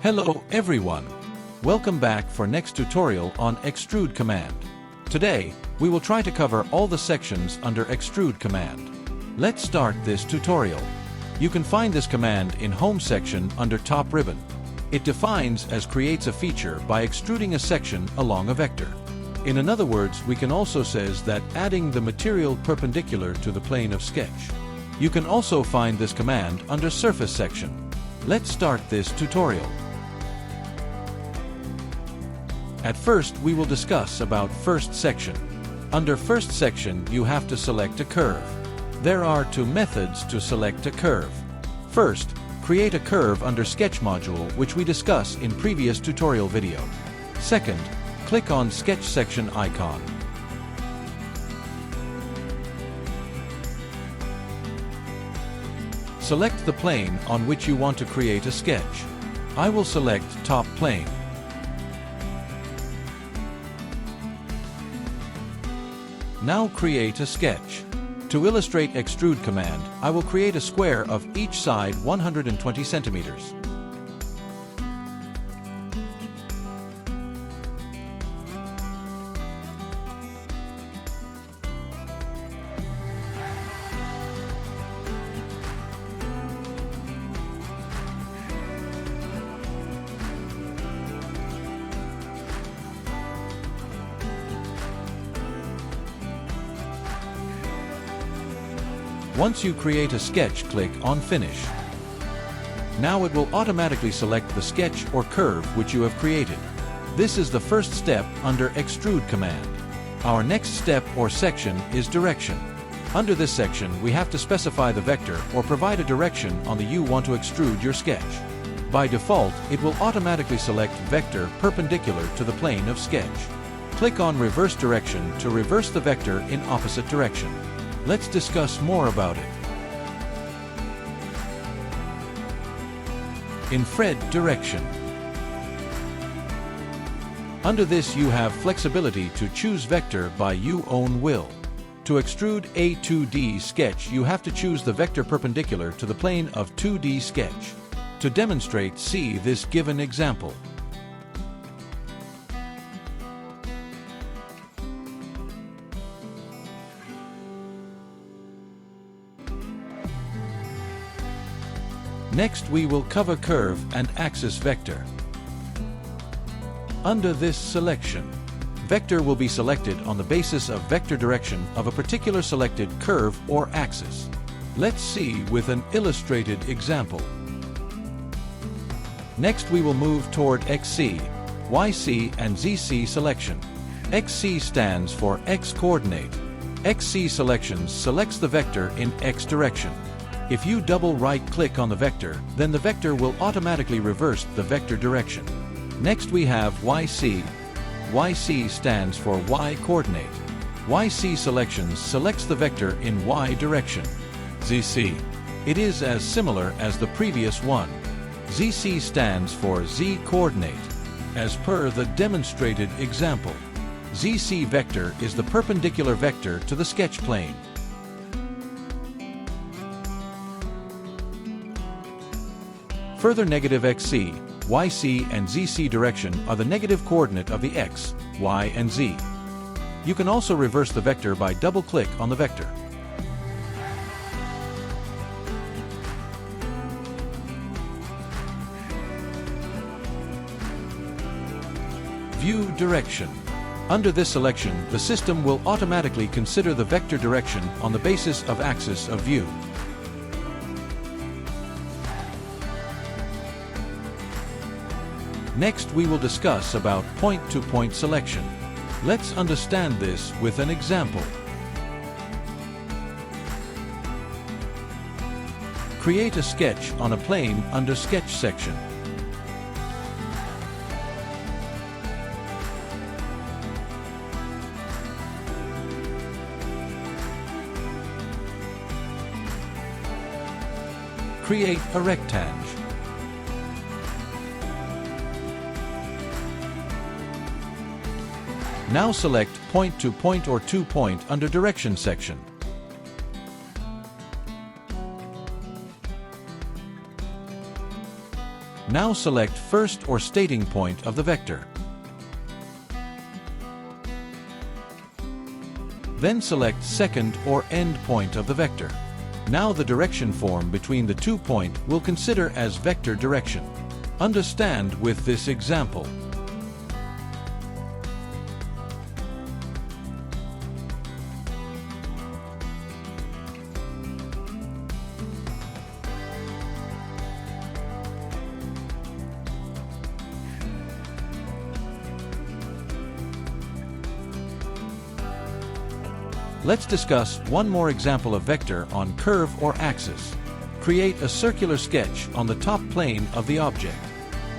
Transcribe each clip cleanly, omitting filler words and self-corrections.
Hello everyone! Welcome back for next tutorial on Extrude Command. Today, we will try to cover all the sections under Extrude Command. Let's start this tutorial. You can find this command in Home section under Top ribbon. It defines as creates a feature by extruding a section along a vector. In other words, we can also says that adding the material perpendicular to the plane of sketch. You can also find this command under Surface section. Let's start this tutorial. At first, we will discuss about first section. Under first section, you have to select a curve. There are two methods to select a curve. First, create a curve under Sketch module, which we discussed in previous tutorial video. Second, click on Sketch section icon. Select the plane on which you want to create a sketch. I will select top plane. Now create a sketch. To illustrate Extrude Command, I will create a square of each side 120 centimeters. Once you create a sketch, click on Finish. Now it will automatically select the sketch or curve which you have created. This is the first step under Extrude Command. Our next step or section is Direction. Under this section, we have to specify the vector or provide a direction on the you want to extrude your sketch. By default, it will automatically select vector perpendicular to the plane of sketch. Click on Reverse Direction to reverse the vector in opposite direction. Let's discuss more about it. Infrared Direction. Under this you have flexibility to choose vector by your own will. To extrude a 2D sketch, you have to choose the vector perpendicular to the plane of 2D sketch. To demonstrate, see this given example. Next, we will cover curve and axis vector. Under this selection, vector will be selected on the basis of vector direction of a particular selected curve or axis. Let's see with an illustrated example. Next, we will move toward XC, YC and ZC selection. XC stands for X coordinate. XC selections selects the vector in X direction. If you double right-click on the vector, then the vector will automatically reverse the vector direction. Next we have YC. YC stands for Y coordinate. YC selections selects the vector in Y direction. ZC. It is as similar as the previous one. ZC stands for Z coordinate. As per the demonstrated example, ZC vector is the perpendicular vector to the sketch plane. Further, negative XC, YC and ZC direction are the negative coordinate of the X, Y and Z. You can also reverse the vector by double-click on the vector. View direction. Under this selection, the system will automatically consider the vector direction on the basis of axis of view. Next, we will discuss about point-to-point selection. Let's understand this with an example. Create a sketch on a plane under Sketch section. Create a rectangle. Now select point-to-point or two-point under Direction section. Now select first or starting point of the vector. Then select second or end point of the vector. Now the direction form between the 2 points will consider as vector direction. Understand with this example. Let's discuss one more example of vector on curve or axis. Create a circular sketch on the top plane of the object.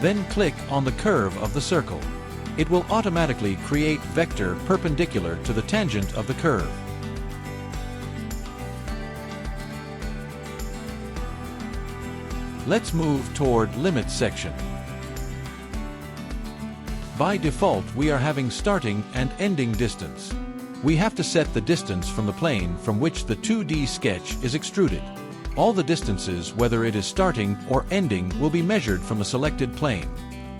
Then click on the curve of the circle. It will automatically create vector perpendicular to the tangent of the curve. Let's move toward limit section. By default, we are having starting and ending distance. We have to set the distance from the plane from which the 2D sketch is extruded. All the distances, whether it is starting or ending, will be measured from a selected plane.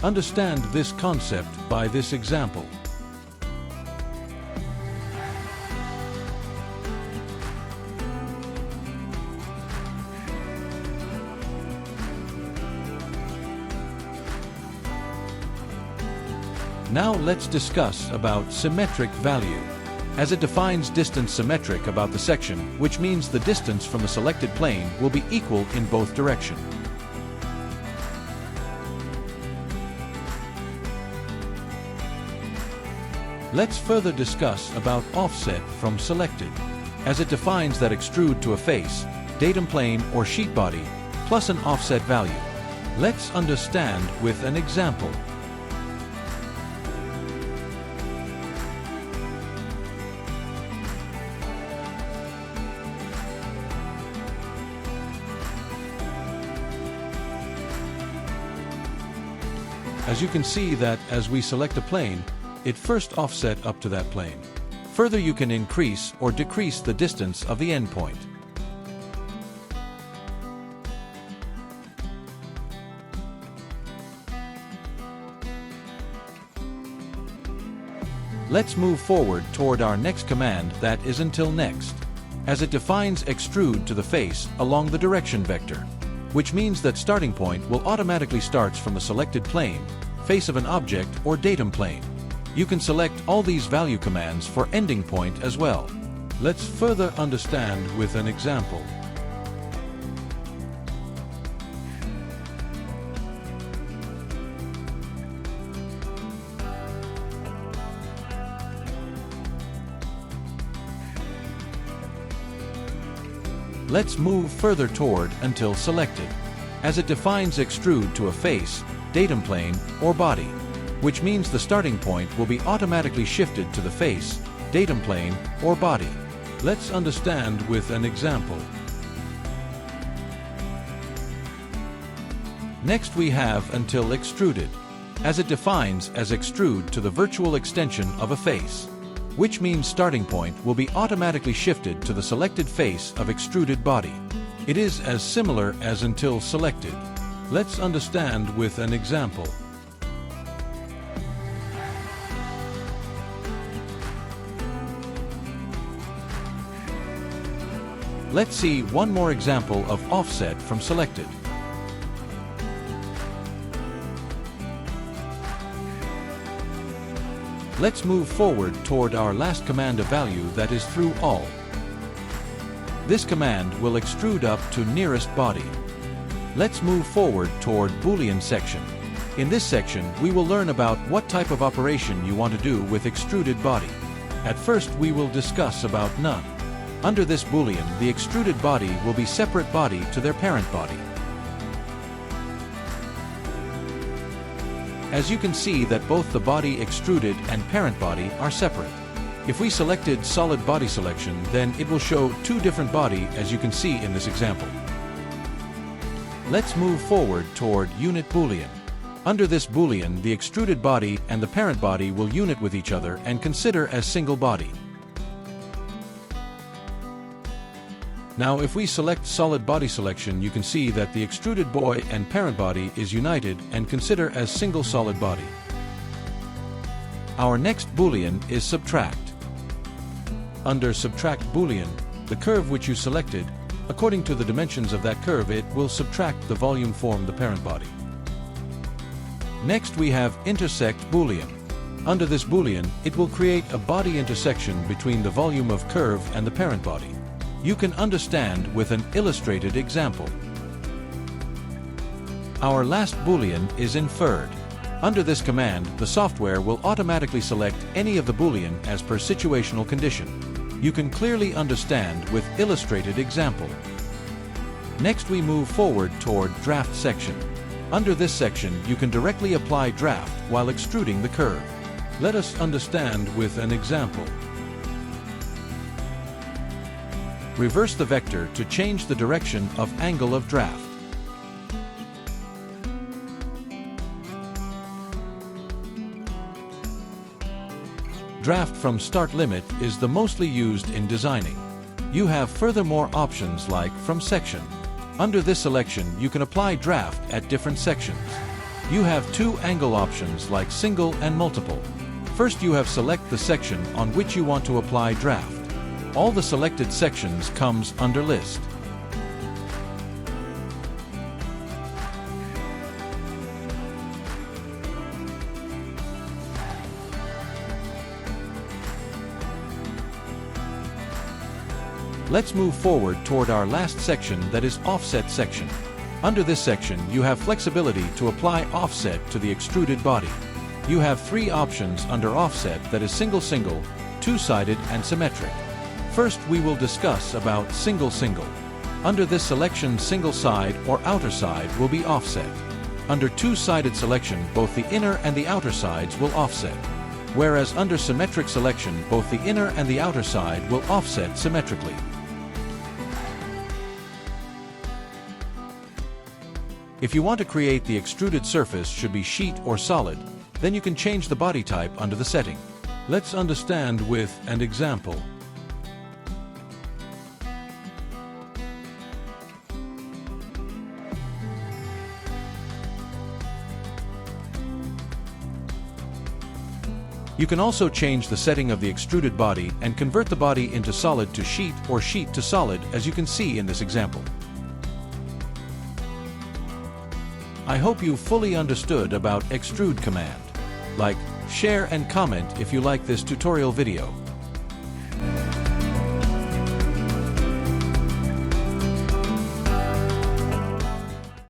Understand this concept by this example. Now let's discuss about symmetric value, as it defines distance symmetric about the section, which means the distance from the selected plane will be equal in both directions. Let's further discuss about offset from selected, as it defines that extrude to a face, datum plane or sheet body, plus an offset value. Let's understand with an example. As you can see that as we select a plane, it first offset up to that plane. Further, you can increase or decrease the distance of the endpoint. Let's move forward toward our next command, that is until next, as it defines extrude to the face along the direction vector, which means that starting point will automatically starts from the selected plane, face of an object or datum plane. You can select all these value commands for ending point as well. Let's further understand with an example. Let's move further toward until selected, as it defines extrude to a face, datum plane, or body, which means the starting point will be automatically shifted to the face, datum plane, or body. Let's understand with an example. Next we have until extruded, as it defines as extrude to the virtual extension of a face, which means starting point will be automatically shifted to the selected face of extruded body. It is as similar as until selected. Let's understand with an example. Let's see one more example of offset from selected. Let's move forward toward our last command of value, that is through all. This command will extrude up to nearest body. Let's move forward toward Boolean section. In this section, we will learn about what type of operation you want to do with extruded body. At first, we will discuss about none. Under this Boolean, the extruded body will be separate body to their parent body. As you can see that both the body extruded and parent body are separate. If we selected solid body selection, then it will show two different body, as you can see in this example. Let's move forward toward unit Boolean. Under this Boolean, the extruded body and the parent body will unit with each other and consider as single body. Now if we select solid body selection, you can see that the extruded boy and parent body is united and consider as single solid body. Our next Boolean is subtract. Under subtract Boolean, the curve which you selected, according to the dimensions of that curve, it will subtract the volume form the parent body. Next we have intersect Boolean. Under this Boolean, it will create a body intersection between the volume of curve and the parent body. You can understand with an illustrated example. Our last Boolean is inferred. Under this command, the software will automatically select any of the Boolean as per situational condition. You can clearly understand with illustrated example. Next we move forward toward draft section. Under this section, you can directly apply draft while extruding the curve. Let us understand with an example. Reverse the vector to change the direction of angle of draft. Draft from start limit is the mostly used in designing. You have furthermore options like from section. Under this selection, you can apply draft at different sections. You have two angle options like single and multiple. First you have select the section on which you want to apply draft. All the selected sections comes under list. Let's move forward toward our last section, that is offset section. Under this section, you have flexibility to apply offset to the extruded body. You have three options under offset, that is single, two-sided and symmetric. First, we will discuss about single. Under this selection, single side or outer side will be offset. Under two-sided selection, both the inner and the outer sides will offset. Whereas under symmetric selection, both the inner and the outer side will offset symmetrically. If you want to create the extruded surface should be sheet or solid, then you can change the body type under the setting. Let's understand with an example. You can also change the setting of the extruded body and convert the body into solid to sheet or sheet to solid, as you can see in this example. I hope you fully understood about Extrude Command. Like, share and comment if you like this tutorial video.